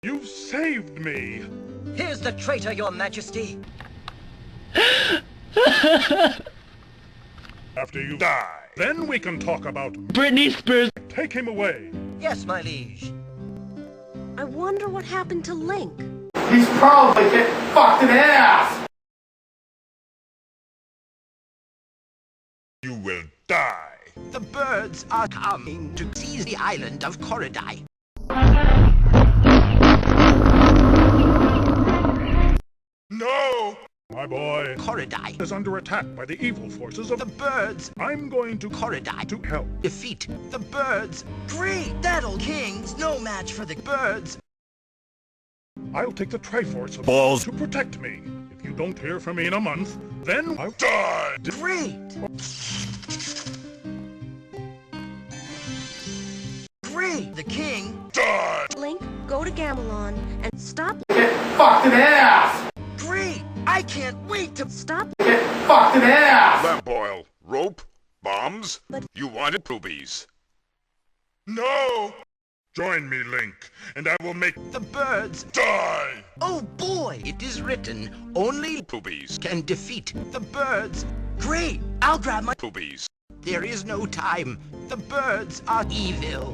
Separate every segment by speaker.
Speaker 1: You've saved me!
Speaker 2: Here's the traitor, your majesty!
Speaker 1: After you die, then we can talk about
Speaker 3: Britney Spears.
Speaker 1: Take him away!
Speaker 2: Yes, my liege.
Speaker 4: I wonder what happened to Link.
Speaker 5: He's probably getting fucked in the ass!
Speaker 1: You will die!
Speaker 2: The birds are coming to seize the island of Koridai.
Speaker 1: No! My boy
Speaker 2: Koridai.
Speaker 1: is under attack by the evil forces of
Speaker 2: The birds.
Speaker 1: I'm going to
Speaker 2: Koridai.
Speaker 1: to help.
Speaker 2: Defeat the birds. Great! That old king's no match for the birds.
Speaker 1: I'll take the triforce of
Speaker 3: Balls.
Speaker 1: to protect me. If you don't hear from me in a month, then I'll die!
Speaker 2: Great! Great! The king.
Speaker 1: Die!
Speaker 4: Link, go to Gamelon and stop.
Speaker 5: Getting fucked in the ass!
Speaker 2: Great! I can't wait to
Speaker 4: Stop.
Speaker 5: Getting fucked in the ass!
Speaker 6: Lamp oil, rope, bombs.
Speaker 4: But-
Speaker 6: You wanted boobies.
Speaker 1: No! Join me, Link, and I will make
Speaker 2: the birds.
Speaker 1: die!
Speaker 2: Oh boy! It is written, only
Speaker 6: Boobies,
Speaker 2: can defeat the birds. Great! I'll grab my...
Speaker 6: boobies.
Speaker 2: There is no time. The birds are evil.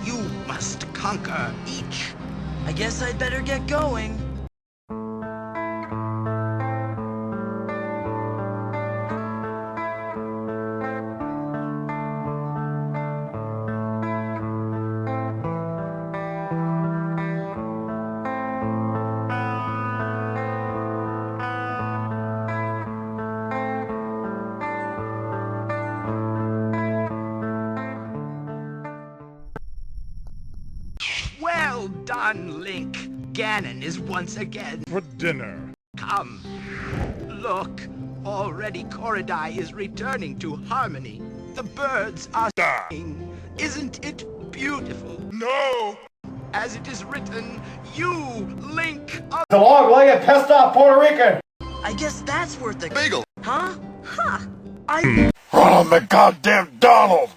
Speaker 2: You must conquer each. I guess I'd better get going. Well done, Link. Ganon is once again.
Speaker 1: For dinner.
Speaker 2: Come. Look. Already Koridai is returning to harmony. The birds are dying. Isn't it beautiful?
Speaker 1: No!
Speaker 2: As it is written, you, Link, are...
Speaker 5: The long-legged, pissed-off Puerto Rican!
Speaker 2: I guess that's worth the...
Speaker 6: Bagel.
Speaker 2: Huh? Ha! I...
Speaker 6: Ronald McGoddamn Donald!